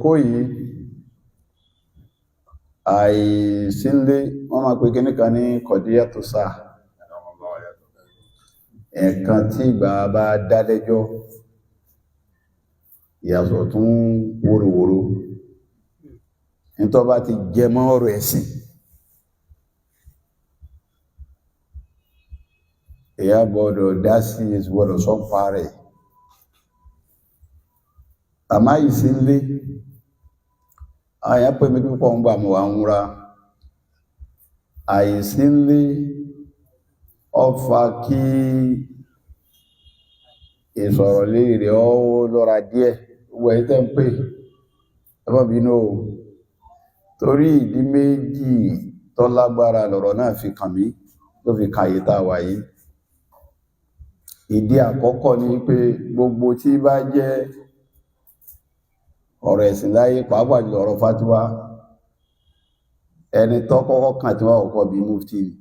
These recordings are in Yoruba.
Kó yìí àìsínlé wọ́n máa pè kíní kan ní kọ̀díyà tó sáà ẹ̀kan tí ìgbà bá dálẹ́jọ́ ìyàsọ̀ tún wòròwòrò nítọ́ bá ti jẹ mọ́ ọ̀rọ̀ ẹ̀sìn èyà gbọ́dọ̀ dá sí ìsìgbọ́dọ̀ sọ́pá rẹ̀ àmá ìsínlé àyà pé mi púpọ̀ ń gbà mọ̀ wà ń ra àìsínlé ọfà kí ìsọ̀rọ̀ lè rẹ̀ ọ́ lọ́ra díẹ̀ gbogbo ẹ̀yí tẹ́ ń pè ẹbọ́bínú o torí ìdí méjì tó lágbára lọ̀rọ̀ náà fi kàn mí ló fi kàyè tá a wà yìí. Ìdí àkọ́kọ́ ni pé gbogbo tí bá jẹ́ ọ̀rọ̀ ẹ̀sìn láyé pàápàá jùlọ ọ̀rọ̀ fatiwa ẹni tó kọ́kọ́ kàn tí wọ́n kọ́kọ́ bí mufti ni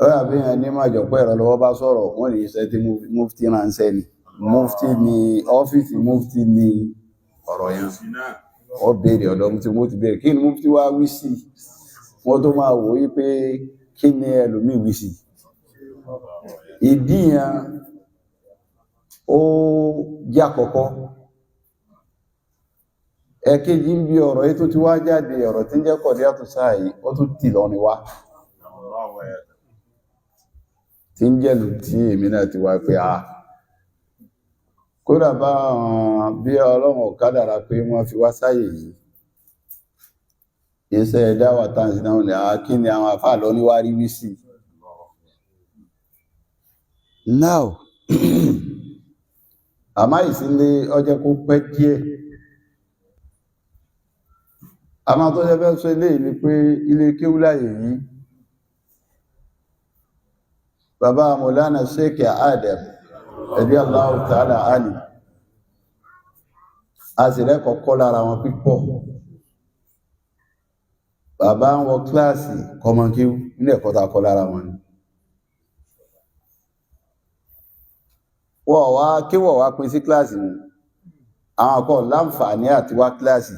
ó yà bí ẹni máa jọ pé ẹ̀rọ lọ́wọ́ bá sọ̀rọ̀ wọ́n ní iṣẹ́ tí mufti ránṣẹ́ ni mufti ni ọ́fíìsì mufti ni ọ̀rọ̀ yẹn ó béèrè ọ̀dọ̀ mufti béèrè kí ni mufti wá wí sí wọ́n tó máa wò ó pé kí ni ẹlòmíì wí sí ìdí yẹn ó jẹ́ àkọ́kọ́. Ẹ̀kejì ń bí ọ̀rọ̀ yìí tó ti wá jáde ọ̀rọ̀ tí ń jẹ́ kọ̀díyà tó sáà yìí ó tún tì lọ ni wá tí ń jẹ́lù tí èmi náà ti wá pé kódà bá bí ọlọ́run kádàrá pé wọ́n fi wá sáyè yìí iṣẹ́ dáwà táǹsì náà ní kí ni àwọn àfáà lọ níwárí wí sí now àmá ìsínlé ọjọ́ kó pẹ́ díẹ̀ àmá tó jẹ́ fẹ́ sọ ilé ní pé ilé kéwúláyè yìí bàbá Mọ̀lánà Sheikh Adam radiyallahu ta'ala anhu a sì rẹ́kọ̀ọ́kọ́ lára wọn pípọ̀ bàbá ń wọ kíláàsì kọmọkíw ní ẹ̀kọ́ta kọ́ lára wọn ni wọ́n wá pín sí kíláàsì ni àwọn akọ́ láǹfààní àti wá kíláàsì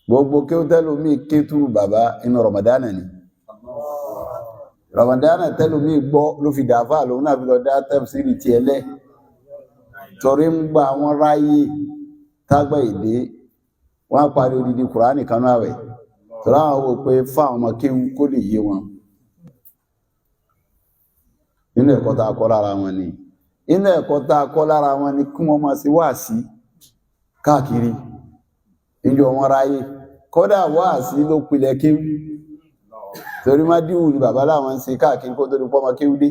gbogbo kí ó tẹ́lómí kétù bàbá inú Ramadana ni Ramadana tẹ́lómí gbọ́ ló fi dàáfà lòun náà fi lọ dá tafsiri ti ẹlẹ́ torí ń gba wọn ráyè tágbà ìdé wọ́n parí odidi Kùránì kanú àwẹ̀ tọ́lá àwọn wò pé fáwọn ọmọ kéwú kó lè yé wọn inú ẹ̀kọ́ tá a kọ́ lára wọn ni inú ẹ̀kọ́ tá a kọ́ lára wọn ni kí wọ́n máa ṣe wáàsí káàkiri ìjọ wọn ráyè kódà wáàsí ló pilẹ̀ kéwú torí má díwù ní bàbá láwọn ń ṣe káàkiri kó tó ní pọ́mọ kéwú dé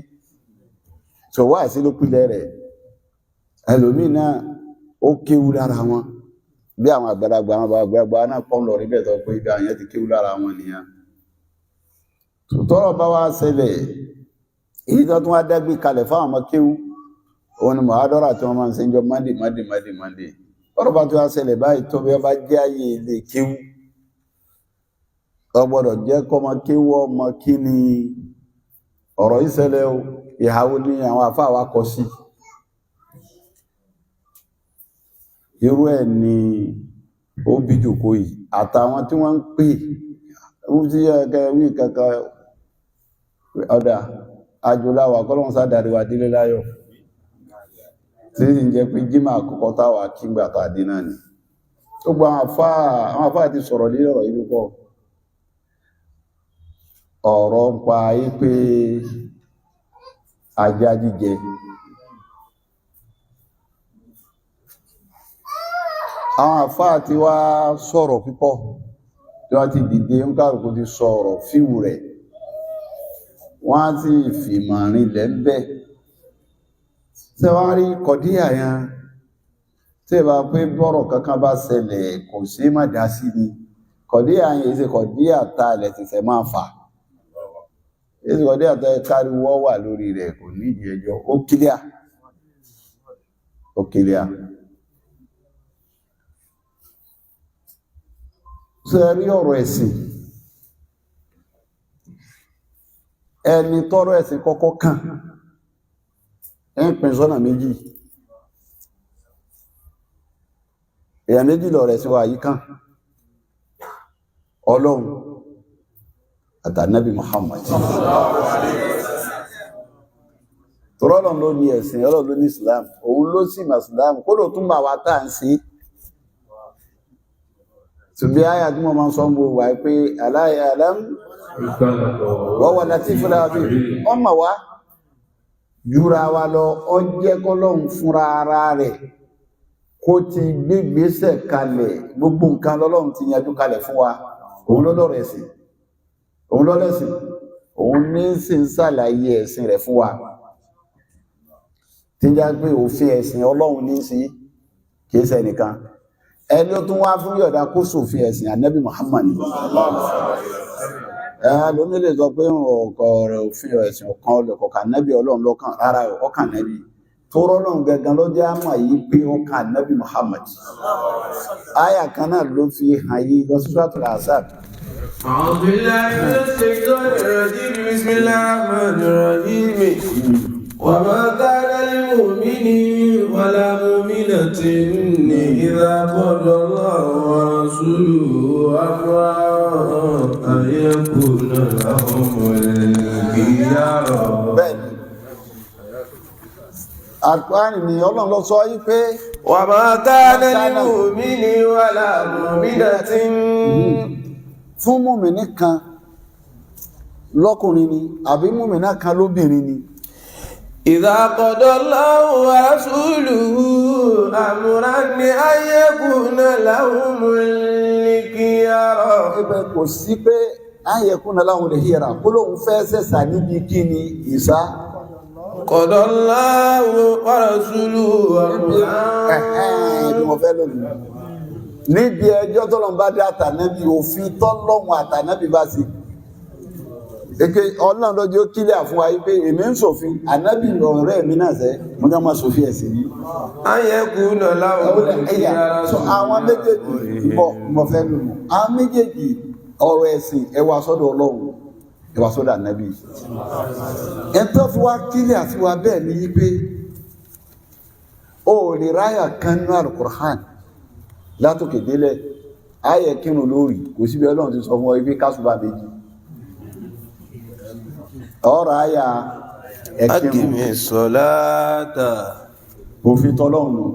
so wáàsí ló pilẹ̀ rẹ̀ ẹlòmíì náà ó kéwú lára wọn bí àwọn àgbàlagbà àwọn àgbàlagbà náà pọ́n lọ rí bẹ́ẹ̀ tó pé ibi àyẹ́ ti kéwú lára wọn nìyẹn tọ́rọ̀ bá wá ṣẹlẹ̀ èyí tó tún wá dágbé kalẹ̀ fáwọn ọmọ kéwú òun ni mọ̀hádọ́rà tí wọ́n máa ń ṣe ń jọ Monday ọ̀rọ̀ bá tó wá ṣẹlẹ̀ báyìí tó bí wọ́n bá jẹ́ ayé ilé kéwú ó gbọ́dọ̀ jẹ́ kọ́mọ kéwú ọmọ kí ni ọ̀rọ̀ yìí ṣẹlẹ̀ o ìhàwó ní àwọn àfáà wa kọ sí irú ẹ̀ ni ó bí jòkó yìí àtàwọn tí wọ́n ń pè ó ti ẹ̀kẹ́ wí kankan ọ̀dà àjòláwà kọ́lọ́wọ́n sádàrí wa délé láyọ̀ tí ń jẹ́ pé jímà àkọ́kọ́ táwà kí ń gbàtà dé náà ni gbogbo àwọn àfáà ti sọ̀rọ̀ lé ọ̀rọ̀ yìí pọ̀ ọ̀rọ̀ ń pa ayé pé ajá jíjẹ àwọn àfáà ti wá sọ̀rọ̀ púpọ̀ tí wọ́n ti dìde ń kárùkù ti sọ̀rọ̀ fíwù rẹ̀ wọ́n á ti fìmọ̀ rinlẹ̀ bẹ́ẹ̀ tí wọ́n rí kọ̀díyà yẹn tí ìbá pé bọ́rọ̀ kankan bá ṣẹlẹ̀ kò sí má dá sí ni kọ̀díyà yẹn èsì kọ̀díyà ta ilẹ̀ ti fẹ́ máa fà èsì kọ̀díyà ta káríwọ́ wà lórí rẹ̀ kò ní ìdí ẹjọ́ ó kílíà ṣe rí ọ̀rọ̀ ẹ̀sìn ẹni tọ́rọ̀ ẹ̀sìn kọ́kọ́ kàn ń pín sọ́nà méjì èèyàn méjì lọ rẹ̀ sí wa yìí kan Ọlọ́run àtànábì Muhammad tọ́rọ̀lọ́n ló ní ẹ̀sìn Ọlọ́run ló ní Islam òun ló sì mà Islam kó ló tún bà wá tàà ń sí tùbí ayà tí mo máa ń sọ gbogbo wà pé aláyà alam wọ́wọ́ láti fúnra bí ọmọ wa jùra wa lọ ọ jẹ́ kọ́lọ́hun fúnra ara rẹ̀ kó ti gbégbésẹ̀ kalẹ̀ gbogbo nǹkan lọ́lọ́run ti yanjú kalẹ̀ fún wa òun lọ́lọ́rọ̀ ẹ̀sìn òun lọ́lẹ́sìn òun ní sì ń ṣàlàyé ẹ̀sìn rẹ̀ fún wa tí ń já pé òfin ẹ̀sìn Ọlọ́run ní sí kìí ṣe nìkan ẹni ó tún wá fún yọ̀dá kó sòfin ẹ̀sìn Ànábì Muhammad lóní lè sọ pé ọkọ̀ rẹ̀ òfin ẹ̀sìn ọ̀kan ọlọ́kọ̀ọ̀kan Ànábì Ọlọ́run lọ́kàn rárá ọkàn Ànábì tó rọ́lọ́run gẹ́gẹ́ ló jẹ́ àmà yìí pé ọkàn Ànábì Muhammad áyà kan náà ló fi hàn yí lọ sí Suratul Ahzab. أعوذ بالله من الشيطان الرجيم بسم الله الرحمن الرحيم وما كان لمؤمن ولا مؤمنة إذا قضى الله ورسوله أمرا أن يكون لهم الخيار. Àlùkùránì ni Ọlọ́run ló sọ yí pé وما كان لمؤمن ولا مؤمنة fún mùmínì kan lọ́kùnrin ni àbí mùmínà kan lóbìnrin ni إذا قضى الله ورسوله أمرا أن يكون لهم الخيار. ẹgbẹ́ kò sí pé ayẹkúnna láhùn lè híra kó lóun fẹ́ sẹ́sà níbi kí ni ìsá قضى الله ورسوله أمرا bí wọ́n fẹ́ lónìí níbi ẹjọ́ tọ́lọ́n bá dé àtànábì òfin tọ́lọ́hun àtànábì bá sí èké Ọlọ́run lọ́jọ́ kílẹ̀ fún wa pé èmi ń ṣòfin ànábì ọ̀rẹ́ mi náà sẹ́ mo ká máa ṣòfin ẹ̀sìn yìí أن يكون لهم الخيار. àwọn méjèèjì bọ̀ mo fẹ́ lónìí àwọn méjèèjì ọ̀rọ̀ ẹ̀sìn ẹ wá sọ́dọ̀ Ọlọ́run ẹ wá sọ́dọ̀ ànábì ẹ̀tọ́ fi wá kílẹ̀ àti wa bẹ́ẹ̀ ni yí pé o lè ráyà kan ní Al-Qur'an látòkè délẹ̀ ayẹ kírun lórí kò síbi Ọlọ́run ti sọ fún ọ ibi kásùbà méjì ọ̀rọ̀ ayà ẹkírun أقم الصلاة. òfin tọ́lọ́run lò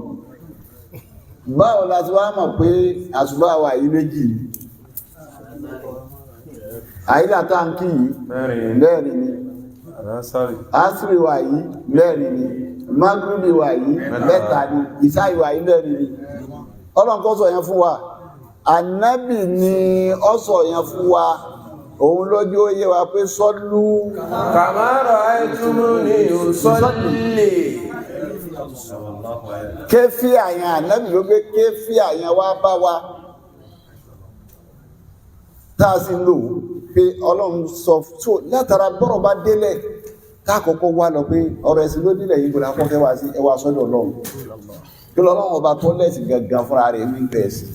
báwo la ti wá mọ̀ pé àsùbà wà yí méjì àyílà táǹkì yìí lẹ́ẹ̀rin ni asiri wà yí lẹ́ẹ̀rin ni magribi wà yí mẹ́ta ni ìsáì wà yí lẹ́ẹ̀rin ni Ọlọ́run kọ́ sọ yẹn fún wa ànábì ni ó sọ yẹn fún wa òun lójú ó yé wa pé sọ́lú كما رأيتموني أصلي. kéfí àyàn ànábì ló gbé kéfí àyàn wá bá wa táà sí lò pé Ọlọ́run sọ tó látara bọ́rọ̀ bá délẹ̀ káàkọ́kọ́ wá lọ pé ọ̀rọ̀ ẹ̀sìn ló délẹ̀ yìí gbọ́dọ̀ akọ́fẹ́ wá sí ẹwà sọ́dọ̀ Ọlọ́run kí lọ́lọ́run ọba tó lẹ́sìn gangan fúnra rẹ̀ ní bẹ̀ẹ̀sì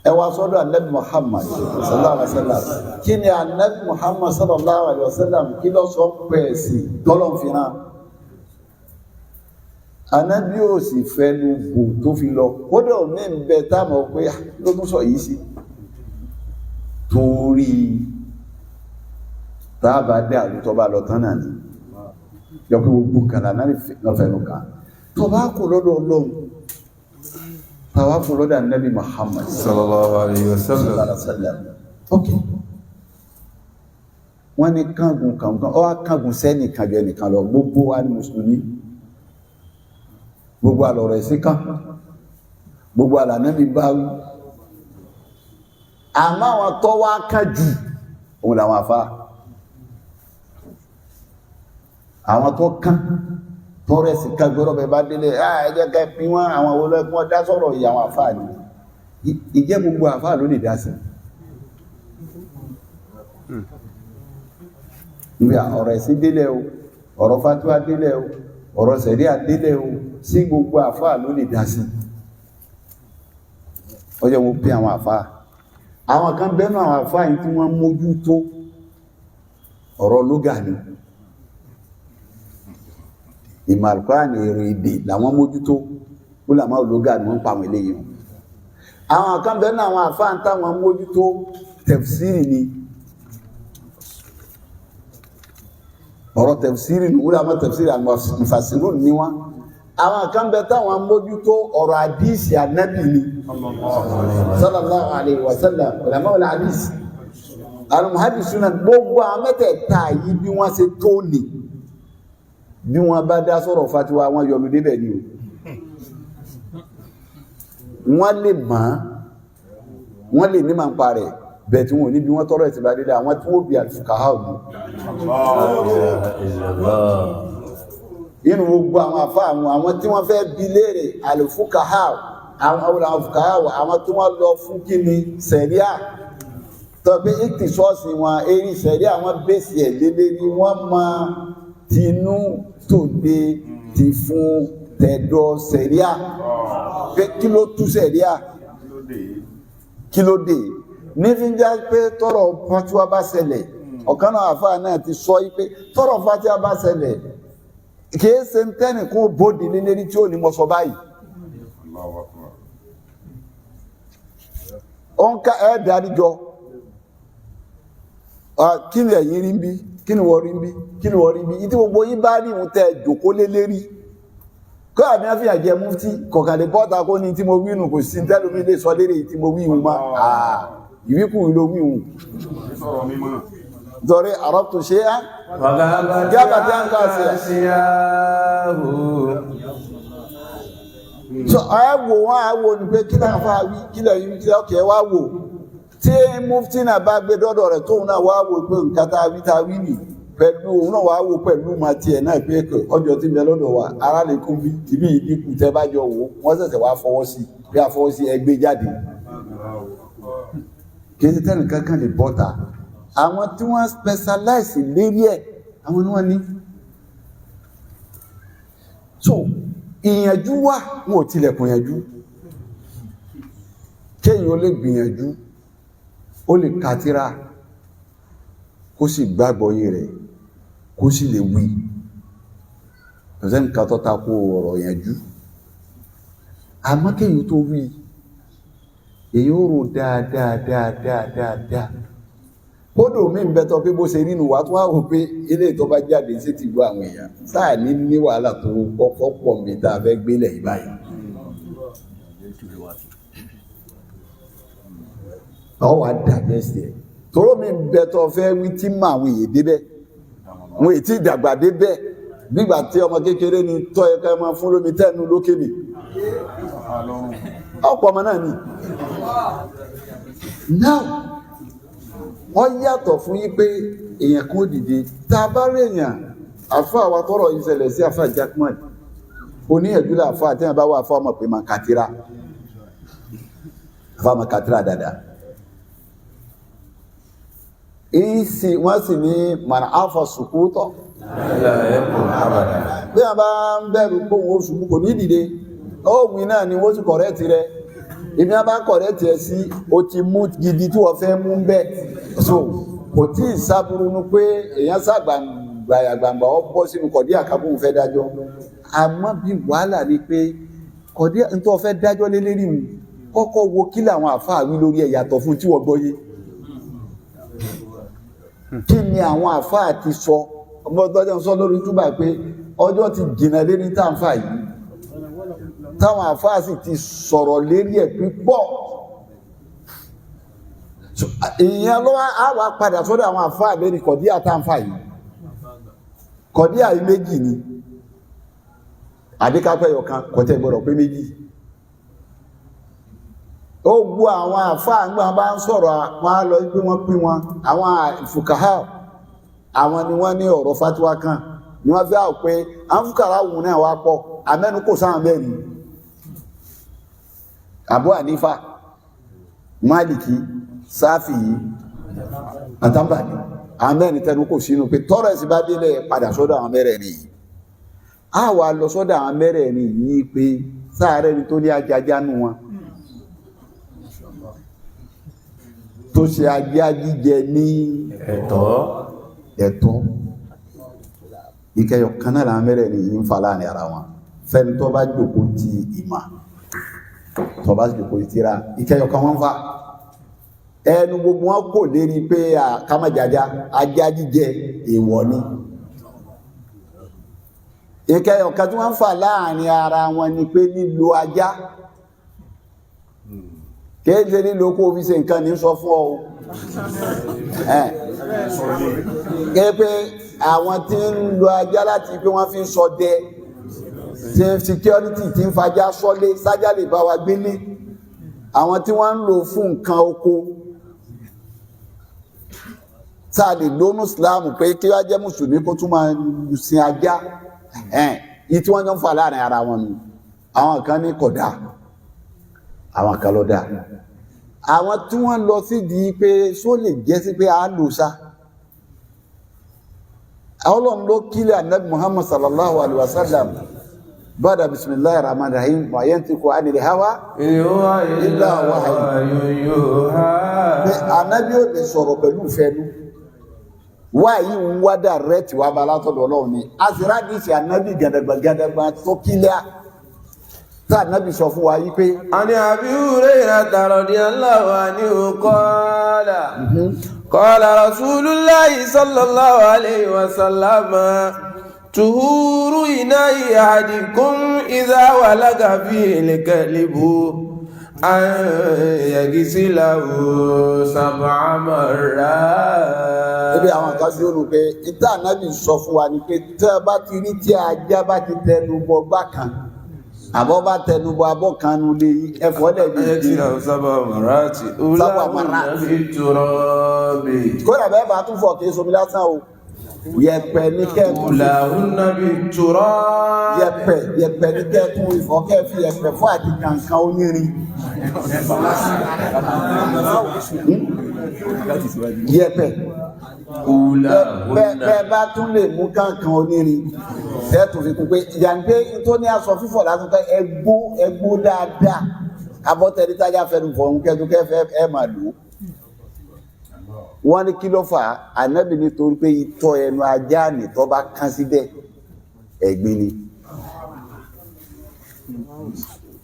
ẹwà sọ́dọ̀ Ànábì Muhammad sallallahu alaihi wasallam kí ni Ànábì Muhammad sallallahu alaihi wasallam kí lọ́ sọ pẹ̀ẹ̀sì tọ́lọ́n fi rán Ànábì ò sì fẹ́nu bò tó fi lọ kódà ò ní bẹ táàmù pé ló tún sọ yìí sí torí táàbà dé àlùtọ́ bá lọ tán náà ni yọ pé gbogbo kàlà náà fẹ́nu kan tó bá kò lọ́dọ̀ Ọlọ́run tàwà kò lọ́dọ̀ Ànábì Muhammad sallallahu alayhi wa sallam. ok wọ́n ní kángun ọ wá kángun sẹ́nì kàjọ ẹnìkan lọ gbogbo wa ní mùsùlùmí gbogbo àlọ̀rọ̀ ẹ̀sìn kan gbogbo àlànàbí bá wí àmọ́ àwọn tó wá kájù òun làwọn àfá àwọn tó kán tó rẹ̀ sí ká gbọ́rọ̀ bẹ bá délé ẹjẹ́ kẹ́ pín wọ́n àwọn olóògùn dá sọ̀rọ̀ ìyà àwọn àfá ní ìjẹ́ gbogbo àfá ló lè dá sí níbi ọ̀rọ̀ ẹ̀sìn délẹ̀ o ọ̀rọ̀ fatuwa délẹ̀ o ọ̀rọ̀ sẹ̀ríà délẹ̀ o sí gbogbo àfá ló lè dá sí ọjọ́ mo pín àwọn àfá àwọn kan bẹ́nu àwọn àfá yìí tí wọ́n mójú tó ọ̀rọ̀ lógà ni ìmọ̀ Al-Qur'ani èrò èdè làwọn mójútó ulama ológa ni wọ́n pa àwọn eléyìí àwọn kan bẹ́ẹ̀ náà àwọn àfáà táwọn mójútó tafsiri ni ọ̀rọ̀ tafsiri ni ulama tafsiri al-mufassirun ni wọ́n àwọn kan bẹ́ẹ̀ táwọn mójútó ọ̀rọ̀ hadisi Ànábì ni sallallahu alaihi wasallam ulama al-hadisi al-muhaddisuna gbogbo àwọn mẹ́tẹ̀ẹ̀ta yìí bí wọ́n ṣe tó ní bí wọ́n bá dá sọ̀rọ̀ fatiwa wọn yọ̀lú débẹ̀ ni o wọ́n lè mọ̀ wọ́n lè ní ma ń parẹ̀ bẹ̀ tí wọ́n ní bí wọ́n tọ́rọ ìtìbà dídá àwọn tí wọ́n bí al-fuqaha ọdún inú gbogbo àwọn àfá àwọn tí wọ́n fẹ́ bí léèrè al-fuqaha àwọn tí wọ́n lọ fún kí ni sẹ̀ríà tọ́bí ìtìsọ́ọ̀sì wọn èrí sẹ̀ríà wọn bèsì ẹ̀ lélé ní wọ́n mọ tinú tòde ti fún tẹ̀dọ̀ sẹ̀ríà pé kí ló tú sẹ̀ríà kí ló dé ní fi ń já pé tọ́rọ̀ fatiwa bá ṣẹlẹ̀ ọ̀kan náà àfáà náà ti sọ pé tọ́rọ̀ fatiwa bá ṣẹlẹ̀ kìí ṣe ń tẹ́nì kún bóde lélérí tí ó ní mọ́ sọ báyìí ó ń ká ẹ̀ẹ́dàríjọ kí ni ẹ̀yin rí ń bí kí ni wọ́n rí ń bí kí ni wọ́n rí ń bí ìdí gbogbo yín bá rí ìhun tẹ́ jòkó lé lérí kọ́ àmì àfi àjẹ mufti kọ̀kànlẹ̀ bọ́ta kó ní tí mo wí nù kò sí tẹ́lómi lè sọ lérè tí mo wí ìhun má ìwíkù ló wí ìhun torí àrọ́pù ṣe á gábàtí à ń kà sí so àwò wọn àwò ní pé kí náà fà wí kí lẹ́yìn kí lọ́kẹ́ wá wò tí mufti náà bá gbé dọ́dọ̀ rẹ̀ tóun náà wá wò pé nǹkan tá wí nì pẹ̀lú òun náà wá wò pẹ̀lú ma tiẹ̀ náà pé ọjọ́ tí ń bẹ lọ́dọ̀ wa ara lè kún bí tìbí ìdínkù tẹ́ bá jọ wò wọ́n ṣẹ̀ṣẹ̀ wá fọwọ́ sí bí a fọwọ́ sí ẹgbẹ́ jáde kí ní tẹ́nì kankan lè bọ́ta àwọn tí wọ́n specialize lérí ẹ̀ àwọn ni wọ́n ní so ìyànjú wà wọn ò tilẹ̀kùn yànjú kéèyàn ó lè gbìyànjú ó lè kátírà kó sì gbàgbọ́ yé rẹ̀ kó sì lè wí ọ̀sẹ́ nǹkan tó takò ọ̀rọ̀ yànjú àmọ́ kéèyàn tó wí èyí ó rò dáadáa kódò mí ń bẹ́tọ̀ pé bó ṣe nínú wà tó wá wò pé ilé tó bá jáde sí ti gbọ́ àwọn èèyàn sáà ní wàhálà tó kọ́kọ́ pọ̀ mi tá a fẹ́ gbélẹ̀ ìbáyìí ọwà dàgẹ́sì ẹ̀ tóró mi ń bẹ́tọ̀ fẹ́ wí tí mà àwọn èyè débẹ̀ wọn èyí tí ìdàgbà débẹ̀ nígbà tí ọmọ kékeré ni tọ́ ẹ̀ka ẹmọ fún lómi tẹ́nu lókèlè ọ̀pọ̀ ọmọ náà ni now wọ́n yàtọ̀ fún yí pé èèyàn kó dìde tá a bá rí èèyàn àfáà wa tọ́rọ̀ ìṣẹ̀lẹ̀ sí àfáà Jackman oní ẹ̀dúlẹ̀ àfáà tí wọ́n bá wà àfáà ọmọ pé máa kàtírà àfáà máa kàtírà dáadáa wọ́n sì ní màá Alfa sùkútọ̀ bí wọ́n bá ń bẹ̀rù pé òun oṣù kò ní dìde ó wí náà ni wọ́n sì kọ̀rẹ́tì rẹ̀ ibi wọ́n bá kọ̀rẹ́tì ẹ̀ sí o ti mú gidi tí wọ́n fẹ́ mú bẹ́ẹ̀ so kò tí ì sábúrú nu pé èèyàn sàgbàgbàgbà ọ bọ́ sínú kọ̀dí àkábùn fẹ́ dájọ́ àmọ́ bí wàhálà ni pé kọ̀dí tó fẹ́ dájọ́ lé lérí mu kọ́kọ́ wo kí làwọn àfáà wí lórí ẹ̀ yàtọ̀ fún tí wọ́n gbọ́yé kí ni àwọn àfáà ti sọ ọmọdọ́jọ́ sọ lórí túbà pé ọjọ́ ti jìnà lérí táǹfà yìí táwọn àfáà sì ti sọ̀rọ̀ lérí ẹ̀ pípọ̀ ìyẹn ló wá padà sọ́dọ̀ àwọn àfáà lérí kọ̀díà táǹfà yìí kọ̀díà yìí méjì ni àdíkápẹ́ yọkan kọ̀tẹ́ gbọ́dọ̀ pé méjì ó gbọ́ àwọn àfáà ńgbà bá ń sọ̀rọ̀ wọn lọ pé wọ́n pín wọn àwọn fukaha àwọn ni wọ́n ní ọ̀rọ̀ fatiwa kan ni wọ́n fi hàn pé àwọn fukara wù náà wá pọ̀ amẹ́nu kò sáwọn mẹ́rin Abu Hanifa Maliki Sáfìí àtàbàdì àwọn mẹ́rin tẹnu kò sínú pé tọ́rọ̀ ẹ̀sìn bá délẹ̀ padà sọ́dọ̀ àwọn mẹ́rẹ̀ẹ̀rin yìí a wà lọ sọ́dọ̀ àwọn mẹ́rẹ̀ẹ̀rin yìí pé sáàrẹ́ ni tó ní ajájá nù wọn tó ṣe ajá jíjẹ ní ẹ̀tọ́ ìkẹyọ̀ kan náà àwọn mẹ́rẹ̀ẹ̀rin yìí ń fa láàrin ara wọn fẹ́ni tó bá jókòó ti ìmọ̀ tó bá jókòó ti tírà ìkẹyọ̀ kan wọ́n fà ẹnu gbogbo wọn kò lérí pé àkámàjájá ajá jíjẹ èèwọ̀ ni ìkẹyọ̀ kan tí wọ́n fà láàrin ara wọn ni pé lílo ajá kéèjé lílo kó fi ṣe nǹkan ní sọ fún ọ pé àwọn tí ń lo ajá láti pé wọ́n fi ń ṣọdẹ tí ń security tí ń fajá ṣọ́lé sájá lè bá wa gbélé àwọn tí wọ́n ń lò fún nǹkan oko tá a lè lónú Islam pé kí wá jẹ́ mùsùlùmí kó tún máa sin ajá yìí tí wọ́n jọ ń fà láàrin ara wọn nù àwọn kan ní kódà àwọn kan ló dá àwọn tí wọ́n lọ sí di pé só lè jẹ́ sí pé a lò sá Ọlọ́run ló kílẹ̀ Ànábì Muhammad sallallahu alaihi wasallam bada bismillahir rahmanir rahim wa yantiqu anil hawa illa wahyun Ànábì ò lè sọ̀rọ̀ pẹ̀lú fẹ́nu wáyé ń wá dàrẹ́tì wá bá látọ̀dọ̀ Ọlọ́run ni a sì rádìsì Ànábì gàdàgbà tó kílẹ̀ tá Ànábì sọ fún wa yí pé ani Abi Hurairah radiyallahu anhu qala qala Rasulullahi sallallahu alayhi wa sallam tuhuru ina'i ahadikum idha walaga fihi al-kalbu an yaghsilahu sab'a marrat. Ibi àwọn kan sí olù pé ìta Ànábì sọ fún wa ni pé tẹ́ bá ti rí tí ajá bá ti tẹnu bọ bákan àbọ̀ bá tẹnubọ abọ́ kan nu lé ẹ̀fọ́ lẹ̀ bí i sábà màráàtì kódà bẹ́ẹ̀ bá tún fọ̀ kí somi lásán o yẹ̀pẹ̀ ní kẹ́ẹ̀kùn yẹ̀pẹ̀ ní kẹ́ẹ̀kùn ìfọ̀ kẹ́ẹ̀fì yẹ̀pẹ̀ fún àti kankan onírin yẹ̀pẹ̀ bẹ́ẹ̀ bá tún lè mú kankan onírin tẹ́ẹ̀tù fi kún pé ìyàngbé tó ní aṣọ fífọ̀ láti pẹ́ ẹgbó dáadáa abọ́tẹ́rí tájá fẹ́nu fọ̀hún kẹ́tù kẹ́fẹ́ ẹ máa lò wọ́n ní kí ló fà á Ànábì nítorí pé itọ́ ẹnu ajá nìtọ́ bá kán síbẹ̀ ẹ̀gbin ni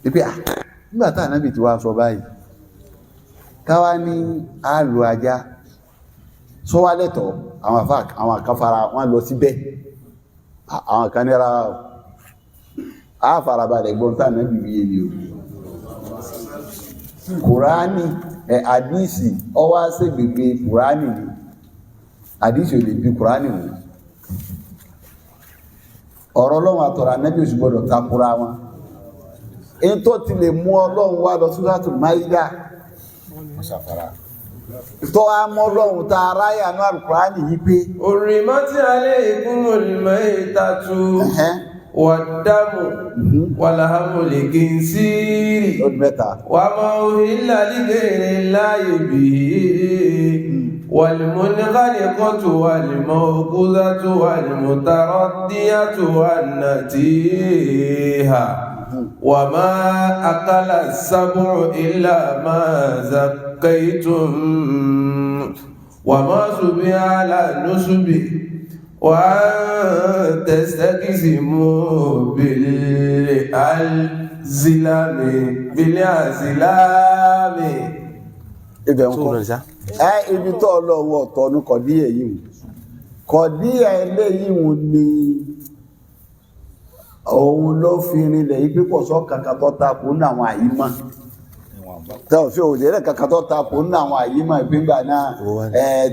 pípẹ́ nígbà tá Ànábì ti wá sọ báyìí káwá ní àlò ajá sọ́wálẹ̀tọ̀ àwọn àkàfàrà wọn lọ síbẹ̀ àwọn kan ní ara àfàràbalẹ̀ gbọ́ntà náà bìbí èlì o Kùránì àdíìsì ọwá sí gbègbè Kùránì ni àdíìsì ò lè bí Kùránì mú ọ̀rọ̀ Ọlọ́run àtọ̀rọ̀ Ànábì oṣù gbọ́dọ̀ takura wọn in tó ti lè mú Ọlọ́run wá lọ Suratul Maida tó wá mọ́ Ọlọ́run ta aráyà ní Al-Kùránì yí pé Urrimati alaykumul maytatu wad-damu wa lahmul khinziri wa ma uhilla li ghayri llahi bihi wal munkhaniqatu wal mawqudhatu wal mutaraddiyatu wan natiha wa ma akala as-sab'u illa ma zakkaytum wa ma subiha ala nusubi wa an tastaqsimu bil azlami ibi tó Ọlọ́run ọ̀tọ̀ ní kọ̀díyà yìí kọ̀díyà eléyìí ni òun ló fi rinlẹ̀ yìí pípọ̀ sọ kàkà tó tapò ní àwọn àyímọ̀ tẹ́ fi òjò rẹ̀ kàkà tó tapò ní àwọn àyímọ̀ ìpíngbà náà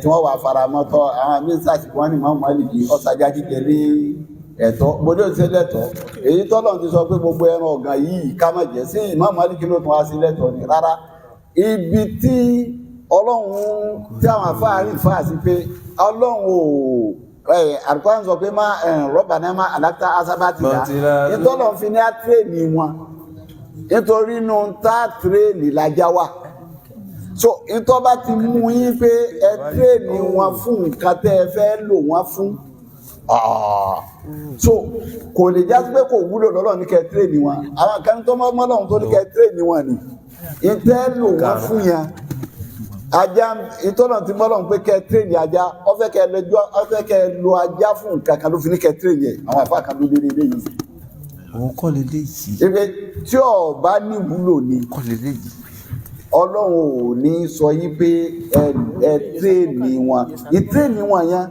tí wọ́n wà faramọ́tọ́ àwọn mínísàtì wọ́n ní mọ́mọ́ lìdí ọ̀sàjá jíjẹ ní ẹ̀tọ́ bóde ò sí lẹ́tọ̀ èyí tọ́lọ̀ ti sọ pé gbogbo ẹran ọ̀gàn yìí ká má jẹ́ sí mọ́mọ́ lìdí ló tún wá sí lẹ́tọ̀ ní rárá ibi tí Ọlọ́run tí àwọn afáàrí fà sí pé Ọlọ́run ò àrùkọ́ sọ pé rọ́bà náà má àdáta asábátìlá nítọ́lọ̀ fi ní àtírèlì wọn nítorí inú tá àtírèlì lájá wà so nítọ́ bá ti mú yín pé ẹ tírèlì wọn fún nǹkan tẹ́ ẹ fẹ́ lò wọ́n fún so kò lè já sí pé kò wúlò lọ́lọ́ ní kẹ́ tírèlì wọn àwọn kan tó mọ́ Ọlọ́run tó ní kẹ́ tírèlì wọn ni ìtẹ́ lò wọ́n fún yẹn ajá ìtọ́nà tí mọ́lọ̀ ń pé kẹ́ tírèlì ajá ọfẹ́ kẹ́ lo ajá fún nǹkan kan ló fi ní kẹ́ tírèlì ẹ̀ àwọn àfáà kan ló lérí ilé yìí òun kọ́ lè lè yìí. Ibi tí ó bá ní wúlò ni Kọ́ lè lè yìí. Ọlọ́run ò ní sọ yí pé ẹ tréènì wọn. Ìtréènì wọn yẹn.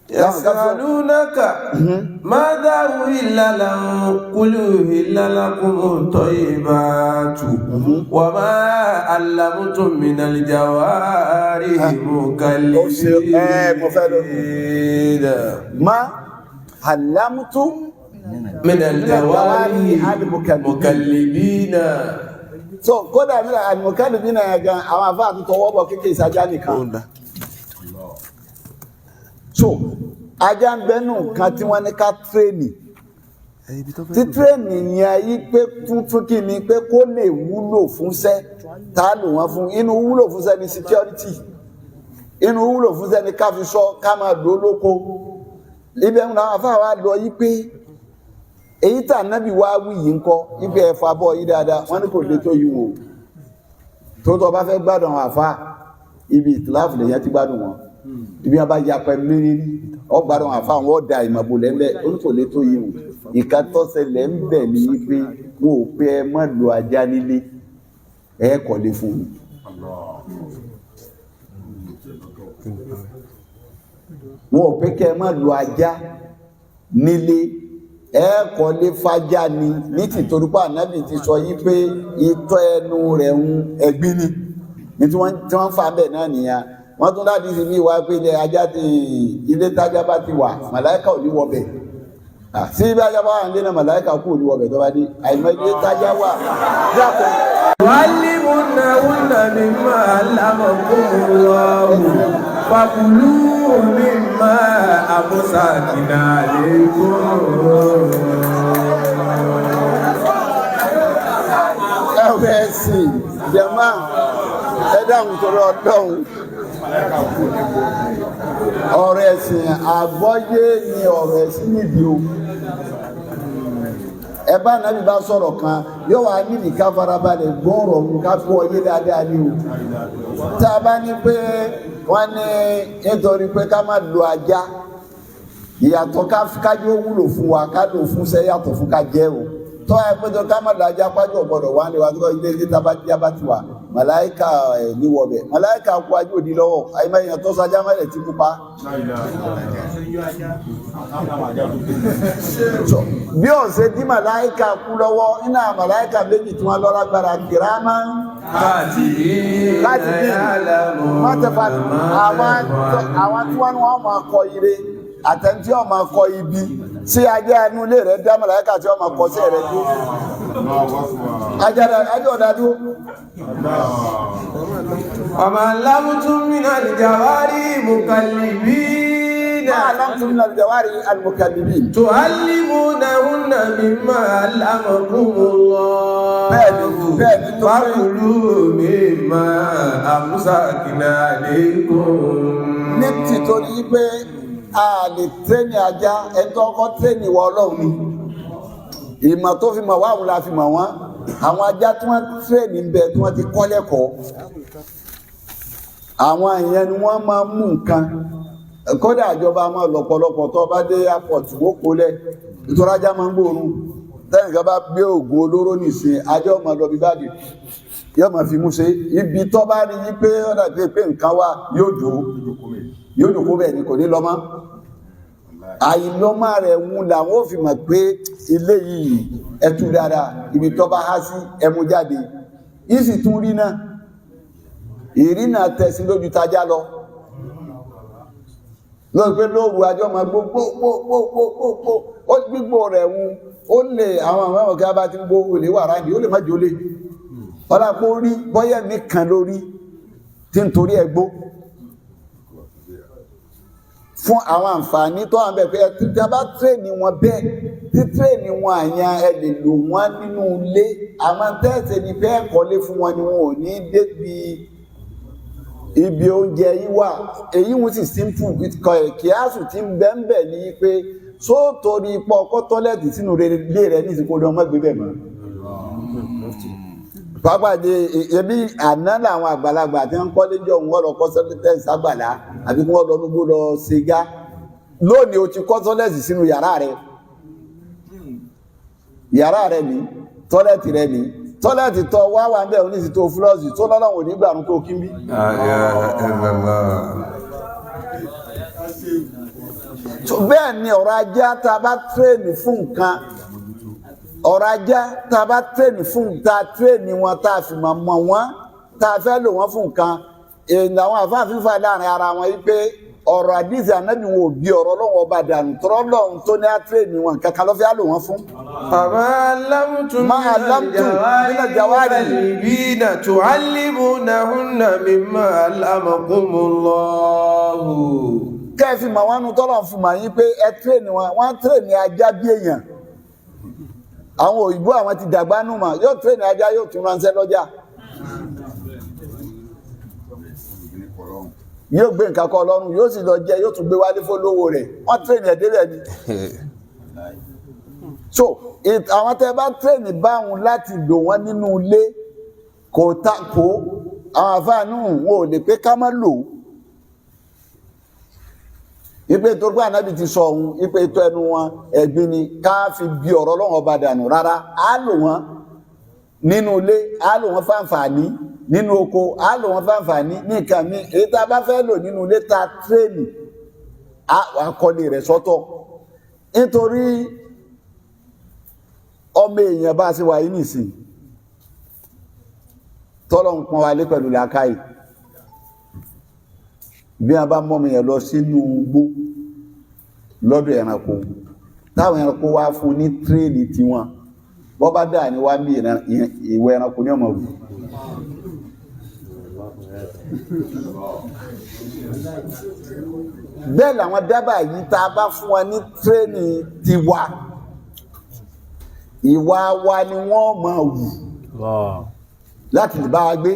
Yasalunaka madha uhilla lahum qul uhilla lakum tayyibatu wa ma allamtum minal jawarihi mukallibina Ma allamtum minal jawarihi mukallibina. So kódà nílà al-mukallibina gan àwọn àfáà tó tọwọ́ bọ̀ kéèkéè ìsájá nìkan. So ajá ń bẹ́nu kan tí wọ́n ní ká tréènì. Tí tréènì yẹn yí pé tuntun kí ni pé kó lè wúlò fúnṣẹ́ tá a lò wọ́n fún. Inú wúlò fúnṣẹ́ ni security. Inú wúlò fúnṣẹ́ ni ká fi sọ ká máa lò lóko. Ibẹ̀ ń ra àfáà wa lọ yí pé èyí tà nábì wá wí yìí ń kọ́ ibi ẹ̀fà bọ́ yìí dáadáa wọ́n ní kò lè tó yìí wò. Tó tọ́ bá fẹ́ gbádùn àwọn àfáà ibi ìtìláàfù lèyàn ti gbádùn wọn. Ibi wọn bá ya pẹ̀lú lérí ọgbàdàn àfáà wọn da ìmọ̀bò lẹ́ńbẹ́ oníkòlé tó yìí wò. Ìka tọ́sẹ̀lẹ̀ ń bẹ̀ ní pé wọn ò pé ẹ má lo ajá nílé ẹ kọ̀lé fún un. Wọn ò pé kẹ́ ẹ má lo ajá nílé ẹ kọ̀lé fájá ni ní tìtorípà ànábì ti sọ yí pé itọ́ ẹnu rẹ̀ ń ẹ̀gbin ni ní tí wọ́n fà bẹ̀ náà nìyẹn. Wọ́n tún láti fi bí wá pé ajá ti ilé tájá bá ti wà màláíkà ò ní wọbẹ̀. Sí ibi ajá bá wà nílé náà màláíkà kú ò ní wọbẹ̀ tó bá dé àìmọ́ ilé tájá wà dákọ̀. Wàlímúnàwúnà mímọ́ alámọ̀kúnmọ́wọ́ fàkùlù mímọ́ àmúsàkìnà lẹ́kọ̀ọ́. Ẹ̀wẹ̀ ẹ̀sìn jẹ̀má ẹ̀dáhùn tó rọ̀ dọ̀hùn. Ọ̀rọ̀ ẹ̀sìn àgbọ́yé ni ọ̀rọ̀ ẹ̀sìn níbi o. Ẹ̀bá nàbí bá sọ̀rọ̀ kan yóò wá níbi ká farabalẹ̀ gbọ́rọ̀ mú ká fọ́ ọyé dáadáa ní o. Tá a bá ní pé wọ́n ní nítorí pé ká má lo ajá ìyàtọ̀ kájú ó wúlò fún wa ká lò fún sẹ́ yàtọ̀ fún ká jẹ́ o. Tọ́ ẹ pé tó ká má lo ajá pájọ́ gbọ́dọ̀ wá ní wa tó ilé ilé tábà ti wà. Màláíkà ní wọ̀bẹ̀. Màláíkà kú ajé òdí lọ́wọ́. Àìmọ́ èèyàn tó sájá mẹ́rẹ̀ tí pupa. Bí ó ṣe dí màláíkà kú lọ́wọ́, iná màláíkà méjì tí wọ́n lọ́rọ̀ agbára kìrámà. Láti bí wọ́n tẹ́fà àwọn tí wọ́n máa kọ ire àtẹ̀ntí ó máa kọ ibi sí ajá ẹnu ilé rẹ̀ dá màláíkà tí ó máa kọ sí ẹ̀rẹ́ dúró. Ajá ọ̀dádú. Ọmọ alámútún mìíràn àlìjàwárí mùkàlìbínà. Alámútún mìíràn àlìjàwárí alìmùkàlìbínà. Tó alìmúnàhúnnà mímọ̀ alámọ̀kúnmọ́lọ́. Bẹ́ẹ̀ni tó fàkùlù mímọ̀ àmúsàkìnà lẹ́kùn. Ní tìtorí pé a lè tẹ́ni ajá ẹ̀tọ́ ọkọ̀ tẹ́ni wọ Ọlọ́run ni. Ìmọ̀ tó fi mọ̀ wáhùn la fi mọ̀ wọ́n. Àwọn ajá tí wọ́n tẹ́ni ń bẹ tí wọ́n ti kọ́ lẹ́kọ̀ọ́. Àwọn ìyẹn ni wọ́n máa mú nǹkan. Kódà ìjọba máa lọ́pọ̀lọpọ̀ tó bá dé airport wó kólẹ̀. Nítorí ajá máa ń gbóòórùn. Tẹ́nì kan bá gbé ògùn olóró nìsín, ajá ọmọ lọ bí báàgì. Yóò máa fi mú ṣe. Ibi tó bá rí yí pé ó dàbí pé nǹkan wà yóò jòkó bẹ́ẹ̀ ni kò ní lọ mọ́. Àìlọ́mà rẹ̀ ń làwọn ò fi mọ̀ pé ilé yìí ẹtù dáadáa ibi tó bá há sí ẹmu jáde ìsì tún rí náà ìrìnà tẹ̀sí lójú tajá lọ lọ́nà pé lóòrù ajọ́ ma gbogbo ó gbígbó rẹ̀ ń ó lè àwọn ọ̀gá bá ti gbó olè wà ráńdì ó lè má jólè ọlá kó rí bọ́yẹ̀ nìkan lórí tí ń torí ẹgbó fún àwọn àǹfààní tó wà bẹ́ẹ̀ pé tí a bá tírèènì wọn bẹ́ẹ̀ tí tírèènì wọn àyàn ẹ lè lò wọ́n nínú ilé àwọn tẹ́ẹ̀sẹ̀ ní bẹ́ẹ̀ kọ́lé fún wọn ni wọn ò ní débi ibi oúnjẹ yìí wà èyí wọn sì simple kíásù tí ń bẹ́ẹ̀ ní pé só torí ipò ọkọ̀ tọ́lẹ̀tì sínú ilé rẹ̀ ní ìsìnkú ọdún ọmọ gbé bẹ̀ mọ́ pápáde ebi àná làwọn àgbàlagbà tí wọ́n kọ́lé jọ wọ́n lọ kọ́ sẹ́lẹ̀tẹ̀sì àgbàlá àbí wọ́n lọ lógbó lọ ṣègá lónìí o ti kọ́ sọ́lẹ̀sì sínú yàrá rẹ̀ yàrá rẹ̀ ní tọ́lẹ̀tì rẹ̀ ní tọ́lẹ̀tì tọ́ wá wà ń bẹ̀ oníṣì tó fúlọ́ọ̀sì tó lọ́lọ́wọ̀ nígbàrún tó kí ń bí. Bẹ́ẹ̀ ni ọ̀rọ̀ ajá tá a bá tírèènì fún nǹkan ọ̀rọ̀ ajá tá a bá tírèènì fún ta tírèènì wọn tá a fi mọ̀ wọ́n tá a fẹ́ lò wọ́n fún nǹkan èèyàn àwọn àfáàfin fà láàrin ara wọn yìí pé ọ̀rọ̀ àdìsí ànábì wọn ò bí ọ̀rọ̀ lọ́wọ́ ọba dànù tọ́rọ́ lọ́hùn tó ní àtírèènì wọn kankan ló fẹ́ lò wọ́n fún. ما علمتم من الجوارح البين تعلمونهن مما علمكم الله. kẹ́ẹ̀fì mọ̀ wọn nu tọ́lọ̀ fún màá yín pé ẹ tírèènì wọn wọ́n tírèènì ajá bí èèyàn àwọn òyìnbó àwọn ti dàgbà nù mà yóò tírèènì ajá yóò tún ránṣẹ́ lọ́jà yóò gbé nǹkan kọ lọ́rùn yóò sì lọ jẹ yóò tún gbé wálé fólówó rẹ̀ wọ́n tírèènì ẹ̀dẹ́rẹ̀ ni. So àwọn tẹ́ bá tírèènì báwọn láti lò wọ́n nínú ilé kò tako àwọn àfáànù wọn ò lè pé ká má lò ó. Ipe tó gbé ànábì ti sọ ohun ipe tó ẹnu wọn ẹ̀gbin ni ká fi bí ọ̀rọ̀ Ọlọ́run ọba dànù rárá á lò wọ́n nínú ilé á lò wọ́n fáǹfààní nínú oko á lò wọ́n fáǹfààní ní nǹkan mi èyí tá a bá fẹ́ lò nínú ilé ta tírèènì àkọlé rẹ̀ sọ́tọ̀ nítorí ọmọ èèyàn bá ṣe wà yìí nìsín tọ́lọ̀ ń pọ́n wálé pẹ̀lú làákàyè bí wọn bá mọ́ mi yẹn lọ sínú igbó lọ́dọ̀ ẹranko táwọn ẹranko wá fún ní tírèèdì tiwọn bọ́ bá dà ní wá bí ìwé ẹranko ní ọmọ ògùn. Bẹ́ẹ̀ làwọn dábàá yìí tá a bá fún wọn ní tírèèdì tiwa ìwà wa ni wọ́n máa wù láti lè bá wa gbé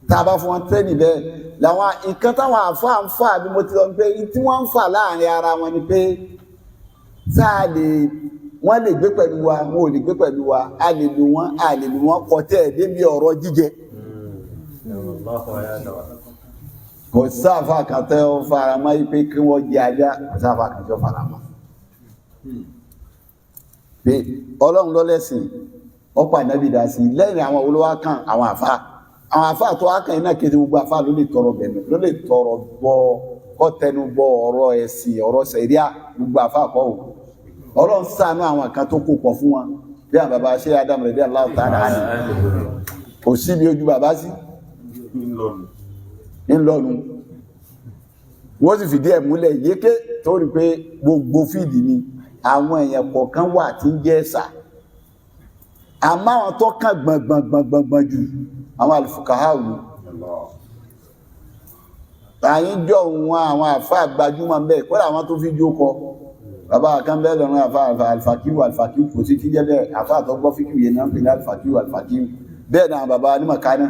tá a bá fún wọn tírèèdì bẹ́ẹ̀ làwọn nǹkan táwọn àfáà ń fà bí mo ti lọ pé tí wọ́n ń fà láàrin ara wọn ni pé wọ́n lè gbé pẹ̀lú wa wọn ò lè gbé pẹ̀lú wa a lè lò wọ́n kọtẹ́ ẹ̀ débi ọ̀rọ̀ jíjẹ. Kò sáfà kan tẹ́ ọ fara mọ́ pé kí wọ́n jẹ ajá kò sáfà kan tẹ́ ọ fara mọ́. Pé Ọlọ́run lọ́lẹ́sìn ọ̀pọ̀ ànábì dá sí lẹ́yìn àwọn olówó kan àwọn àfáà tó ákàn iná kéde gbogbo àfáà ló lè tọrọ bẹ̀rẹ̀ ló lè tọrọ bọ kọ́tẹnu bọ ọ̀rọ̀ ẹ̀sìn ọ̀rọ̀ sẹ̀ríà gbogbo àfáà kọ́ ò Ọlọ́run ṣàánú àwọn kan tó kó pọ̀ fún wọn bí àwọn bàbá ṣe Ádámù rẹ̀ bí aláwọ̀ tá a ní kò sí bí ojú bàbá sí ńlọnu wọ́n sì fìdí ẹ̀ múlẹ̀ yéké tó rí pé gbogbo fíìdì ni àwọn èèyàn kọ̀ọ̀kan wà tí ń jẹ́ ẹ̀sà àmọ́ àwọn tó kàn gbọ̀ngbọ̀ngbọ̀ngbọ̀n jù àwọn àlùfùkàhà òní àyín jọ wọn àwọn àfáà gbajúmọ̀ bẹ́ẹ̀ kódà àwọn tó fi jó kọ bàbá kan bẹ́ẹ̀ lọ́rùn àfáà alfakiu kò sí kí jẹ́ bẹ́ẹ̀ àfáà tó gbọ́ fíkìú yẹn náà ń pè ní alfakiu bẹ́ẹ̀ náà bàbá onímọ̀kánà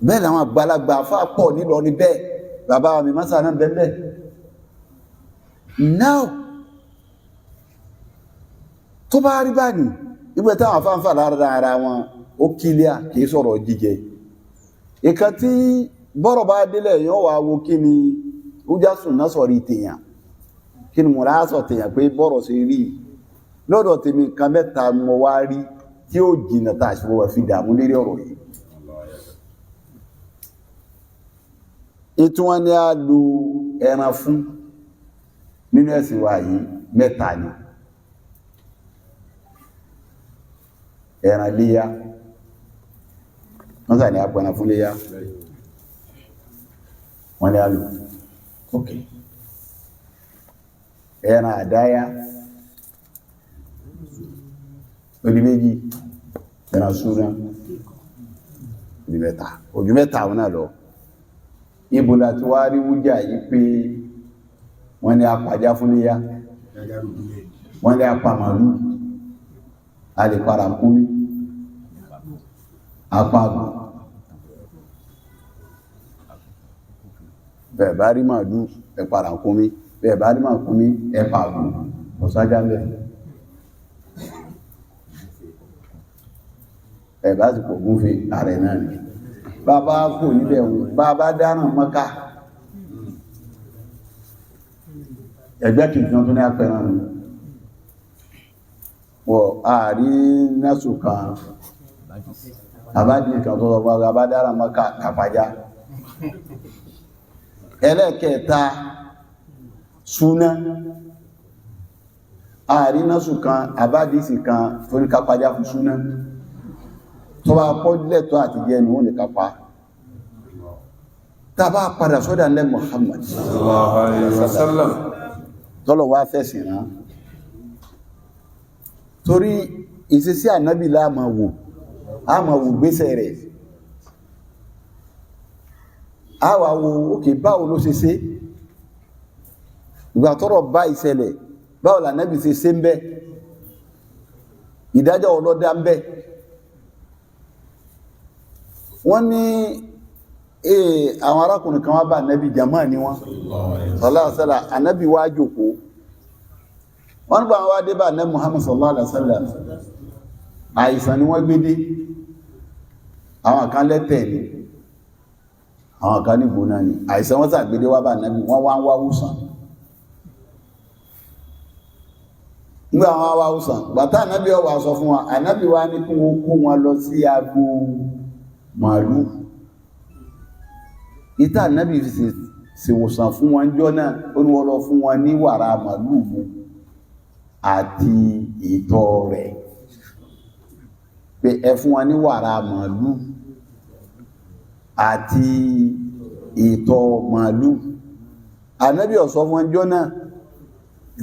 bẹ́ẹ̀ làwọn àgbàlagbà àfáà pọ̀ nílọrin bẹ́ẹ̀ bàbá mi mọ́sà náà bẹ́ẹ̀ bẹ́ẹ̀ now tó bá rí báyìí ìgbẹ́ táwọn afáǹfà lára ara wọn ó kílíà kìí sọ̀rọ̀ jíjẹ ìkan tí bọ́rọ̀ bá délẹ̀ yóò wá wo kí ni ó já sùn náà sọ̀rọ̀ ìtèyàn kí ni mo rá sọ tèyàn pé bọ́rọ̀ sí rí lọ́dọ̀ tèmi kan mẹ́ta mo wá rí tí ó jìnà tá àṣìwò wà fi dààmú lérí ọ̀rọ̀ yìí ètò wọn ni a lo ẹran fún nínú ẹ̀sìn wa yìí mẹ́ta ni ẹran léyá wọ́n sà ní apẹ̀nà fún léyá wọ́n ní àlò ok ẹran àdáyá odi méjì ẹran súnà ojú mẹ́ta àwọn náà lọ ibùdó àti wá rí wújà yìí pé wọ́n ní apàjá fún léyá wọ́n ní apàmàlú a lè para kúmí apáàgùn bẹ́ẹ̀ bá rí màálù ẹ para kúmí bẹ́ẹ̀ bá rí màálù kúmí ẹ pààgùn ọ̀sájá bẹ́ẹ̀ ẹ bá ti pọ̀ gúnfẹ́ ààrẹ náà ni bàbá kò níbẹ̀ wọ́n bàbá dáràn mọ́ká ẹgbẹ́ kìí kan tó ní apẹ̀ràn ààrí nẹ́sù kan àbádìí kan tó sọ fún àbádára mọ́ kàpàjá. Ẹlẹ́kẹta súná ààrí nẹ́sù kan àbádìí kan tó ní kàpàjá fún súná tó bá pọ́ lẹ́tọ́ àti jẹ́ ni wọ́n lè kápá. Tàbá padà sọ́dà lẹ́ Muhammad sallallahu alaihi wasallam tọ́lọ̀ wá fẹ́sìn rán torí ìṣesí ànábì láàmà wò gbésẹ̀ rẹ̀ a wà wo òkè báwo ló ṣe ṣe ìgbà tọ́rọ̀ bá ìṣẹ̀lẹ̀ báwo lànábì ṣe ṣe ń bẹ ìdájọ́ ọlọ́dá ń bẹ. Wọ́n ní àwọn arákùnrin kan wá bá ànábì jàmáà ní wọ́n sallallahu alaihi wasallam ànábì wá jókòó wọ́n gbà wá dé bá ànábì Muhammad sallallahu alaihi wasallam àìsàn ni wọ́n gbé dé àwọn kan lẹ́tẹ̀ ni àwọn kan ní gbóná ni àìsàn wọ́n sàgbédé wá bá ànábì wọ́n wá ń wá wùsàn nígbà wọn wá wùsàn bàtà ànábì ó wá sọ fún wa ànábì wá ní kí wọ́n kó wọn lọ sí agbo màálù ìta ànábì fi ṣèwòsàn fún wọn jọ náà ó ní wọ́n lọ fún wọn ní wàrà màálù mu àti ìtọ̀ rẹ̀ pé ẹ fún wọn ní wàrà màálù àti ìtọ̀ màálù. Ànábì ó sọ fún wọn jọ náà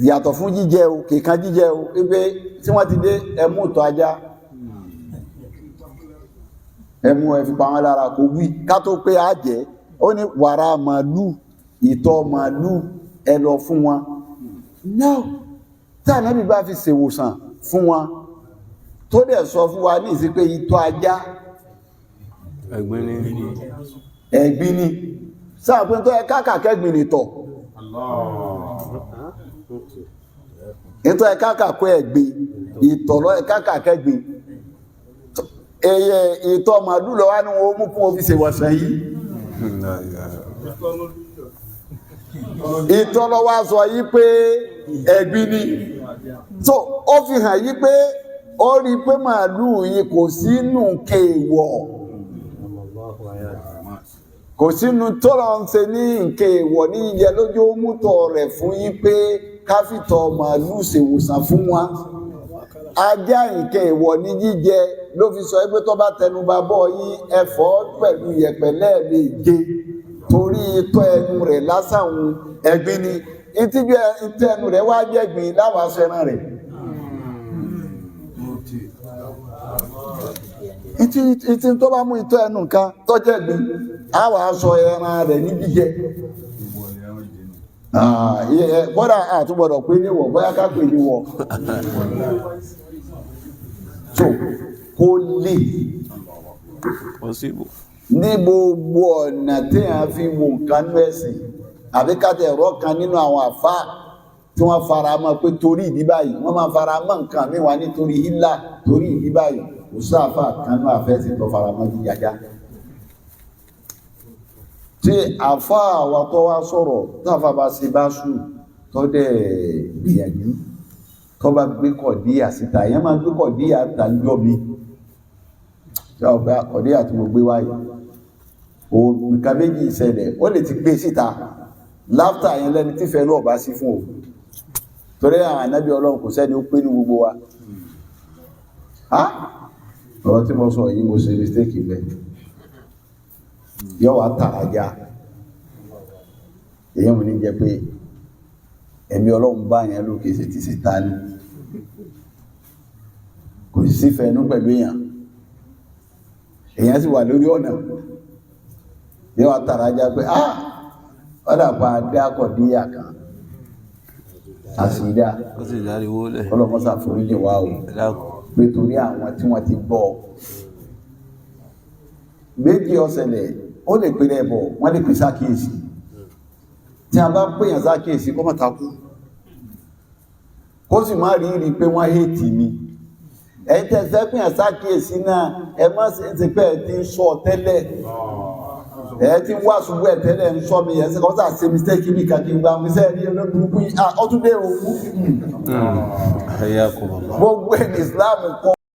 yàtọ̀ fún jíjẹ o kìkan jíjẹ o pé tí wọ́n ti dé ẹmú ìtọ̀ ajá ẹmú ẹ fi pa wọn lára kò wí ká tó pé á jẹ́ ó ní wàrà màálù ìtọ̀ màálù ẹ lọ fún wọn náà tí Ànábì bá fi ṣèwòsàn fún wọn tó dẹ̀ sọ fún wa ní ìsí pé ìtọ̀ ajá ẹ̀gbin ni sáà pé tó ẹ káàkẹ́gbìn nìtọ̀ ìtọ̀ ẹ káàkẹ́ ẹ̀gbin ìtọ̀lọ́ ẹ káàkẹ́gbìn ẹyẹ ìtọ̀ màálù lọ wá ní wọn mú kún ofi ṣèwòsàn yìí ìtọ̀lọ́ wá sọ yí pé ẹ̀gbin ni so ó fi hàn yí pé ó rí pé màálù yìí kò sínú kéèwọ̀ kò sínú tọ́lọ̀ ń ṣe ní kéèwọ̀ ní jíjẹ lójú ó mú tọ̀ rẹ̀ fún yí pé káfíntọ̀ màálù ṣèwòsàn fún wa ajá ìkéèwọ̀ ní jíjẹ ló fi sọ pé tó bá tẹnubà bọ́ yí ẹ̀fọ́ pẹ̀lú yẹ̀pẹ̀ lẹ́ẹ̀méje torí ìtọ̀ ẹnu rẹ̀ lásán ẹ̀gbin ni ìtìjú ìtọ̀ ẹnu rẹ̀ wá jẹ́gbin láwọn aṣọ ẹran rẹ̀ ìtì tó bá mú ìtọ̀ ẹnu kan tó jẹ́gbin àwọn aṣọ ẹran rẹ̀ ní jíjẹ bọ́dà àtúgbọ̀dọ̀ pé níwọ̀ bóyá ká pè níwọ̀ so kó lè ní gbogbo ọ̀nà tí a fi wo nǹkan ní ẹ̀sìn àbíkátẹ̀ ẹ̀rọ kan nínú àwọn àfáà tí wọ́n fara mọ́ pé torí ìdí báyìí wọ́n máa fara mọ́ nǹkan míwá nítorí hílà torí ìdí báyìí kò sáfà kanú àfẹ́sìn tó fara mọ́ jíjájá tí àfáà wa tó wá sọ̀rọ̀ táfà bá sí bá sùn tó dẹ̀ gbìyànjú tó bá gbé kọ̀díyà síta yẹn máa gbé kọ̀díyà tàjọ́ mi tí a gbé kọ̀díyà tí mo gbé wáyé nǹkan méjì ìṣẹ̀lẹ̀ ó lè ti gbé síta láftà yẹn lẹ́ni tí fẹ́ lọ́ọ̀ bá sí fún o torí àwọn ànábì Ọlọ́run kò sẹ́ni ó pé ní gbogbo wa ọ̀rọ̀ tí mo sọ yìí mo ṣe mistake bẹ́ẹ̀ yọ́ wá tààjá èyí mú ní jẹ́ pé ẹ̀mí Ọlọ́run bá yẹn lókè sí ti Sátánì kò sí fẹ́nú pẹ̀lú èyàn sì wà lórí ọ̀nà yọ́ wá tààjá pé ọ̀dà pa dákọ̀díyà kan àṣìdá ọlọ́mọ́sà foríjì wá o pé torí àwọn tí wọ́n ti gbọ́ méjì ọ̀sẹ̀lẹ̀ ó lè pè lẹ́bọ̀ wọ́n lè pè sákèèsí tí a bá pèyàn sákèèsí kó má takú kó sì má rí pé wọ́n hẹ́ẹ̀tì mi ẹ̀yìn tẹ́sẹ́ pèyàn sákèèsí náà ẹ má sì ti pẹ́ ti ń sọ tẹ́lẹ̀ ẹ̀ tí wá ṣubú ẹ̀ tẹ́lẹ̀ ń sọ mi ẹ̀ sí kọ́sà ṣe mistake ní kàkí gba mi sẹ́ẹ̀ ní olóògbé ọtún dé òun Hayyakumullah. gbogbo ẹni Islam kọ́